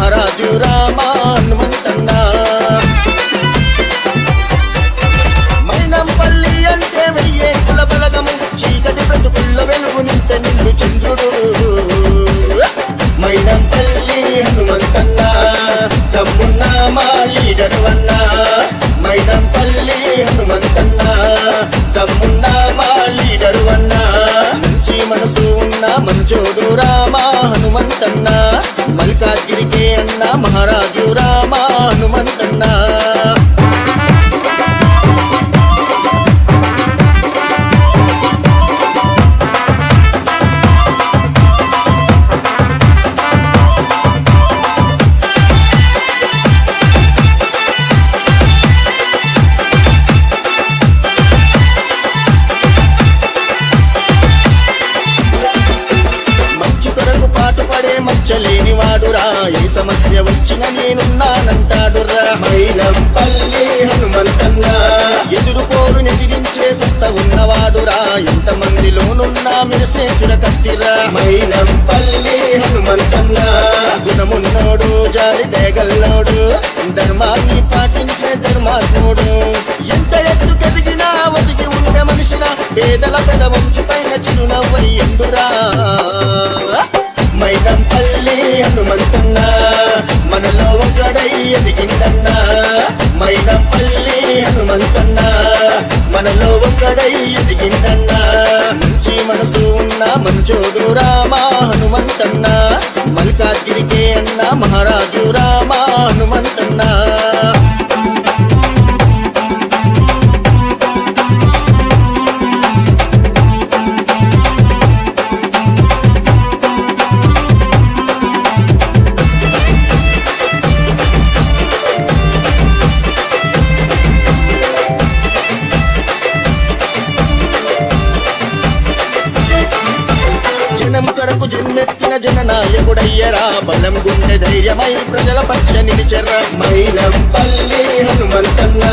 మహారాజు రామ హనుమంతన్న. మైనంపల్లి అంటే వెయ్యే కుల బలగము, చీకటి బ్రతుకుల్లో వెలుగు నింపే నిన్ను చంద్రుడు. మైనంపల్లి హనుమంతన్న దమ్మున్నా మా లీడరు అన్నా. మైనంపల్లి హనుమంతన్న దమ్మున్నా మా లీడరు అన్నా. మంచి మనసు ఉన్న మంచోడు రామ హనుమంతన్న. మల్కాజ్గిరికే అన్న మహారాజు రామ హనుమంతన్న. మచ్చలేని వాడురా, ఏ సమస్య వచ్చిన నేనున్నానంటాడురా. మైనంపల్లి హనుమంతన్న ఎదురు పోరు నెదిరించే సత్త ఉన్నవాడురా. ఎంత మందిలోనున్నా మెరిసే చురకత్తిరా. మైనంపల్లి హనుమంతన్న గుణమున్నోడు, జాలి దేగల్లోడు, ధర్మాన్ని పాటించే ధర్మాత్ముడు. ఎంత ఎత్తుకెదిగినా ఒదిగి ఉండే మనిషిన పేదల పెద వంచు పైన చిరునవ్వయ్యండురా. మైనంపల్లి హనుమంతన్న మనలో ఒకడై ఎదిగిందన్నా. మైనంపల్లి హనుమంతన్న మనలో ఒకడై ఎదిగిందన్నా. మంచి మనసు ఉన్న మంచోడు రామ హనుమంతన్న. మల్కాజ్గిరికే అన్న మహారాజు రామ హనుమంతన్న. జనం కొరకు జన్మెత్తిన జననాయకుడయ్యరా. బలం గుండె ధైర్యమై ప్రజల పక్ష నిలిచెర్రా. మైనంపల్లి హనుమంతన్న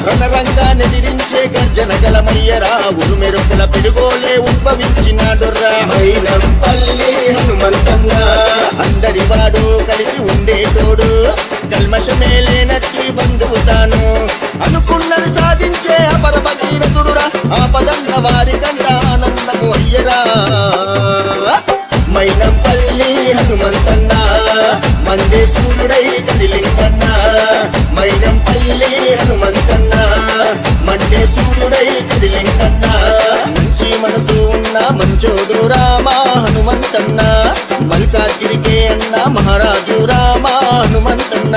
రణరంగా నెదిరించే గర్జన గలమయ్యరా. ఉరుమెరుపుల పిడుగోలే ఉద్భవించినాడుర్రా. మైనంపల్లి హనుమంతన్న అందరి వాడు కలిసి ఉండేటోడు, కల్మషమే లేనట్టి బంధువు తాను. అనుకున్నది సాధించే అపర భగీరథుడురా. ఆపదన్న వారి కంట ఆనందము అయ్యరా. మైనంపల్లి హనుమంతన్న మండే సూర్యుడై కదిలిందన్నా. మైనంపల్లి హనుమంతన్న మండే సూర్యుడై కదిలిందన్నా. మంచి మనసు ఉన్న మంచోడు రామ హనుమంతన్న. మల్కాజ్గిరికే అన్న మహారాజు రామ హనుమంతన్న.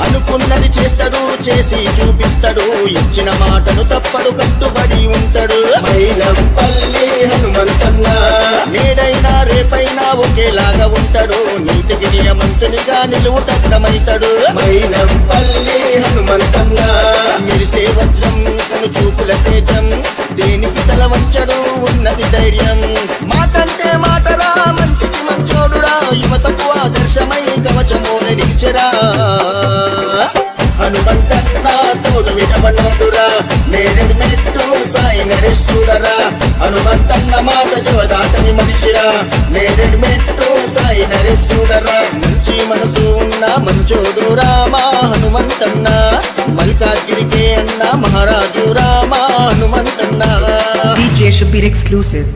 అనుకున్నది చేస్తాడు, చేసి చూపిస్తాడు, ఇచ్చిన మాటను తప్పడు, కట్టుబడి ఉంటాడు. మైనంపల్లి హనుమంతన్న నేడైనా రేపైనా ఒకేలాగా ఉంటాడు. నీతికి నియమంతునిగా నిలువుటద్దమైతాడు. మైనంపల్లి హనుమంతన్న మెరిసే వజ్రం, కను చూపుల తేజం, దేనికి తల వంచడు, ఉన్నది ధైర్యం. మాటంటే మాటరా, మంచికి మంచోడురా. యువతకు ఆదర్శమై కవచమోనే నిలిచెరా. హనుమంతన్న తోడు విడవనోడురా. నేరెడు మెట్టు సాయి నరేశ్వరుడరా. హనుమంతన్న మాట జవదాటని మనిషిరా. నేరెడు మెట్టు సాయి నరేశ్వరుడరా. మంచి మనసు ఉన్న మంచోడు రామ హనుమంతన్న. మల్కాజ్గిరికే అన్న మహారాజు Rama Hanumanthanna. DJ Shabir exclusive.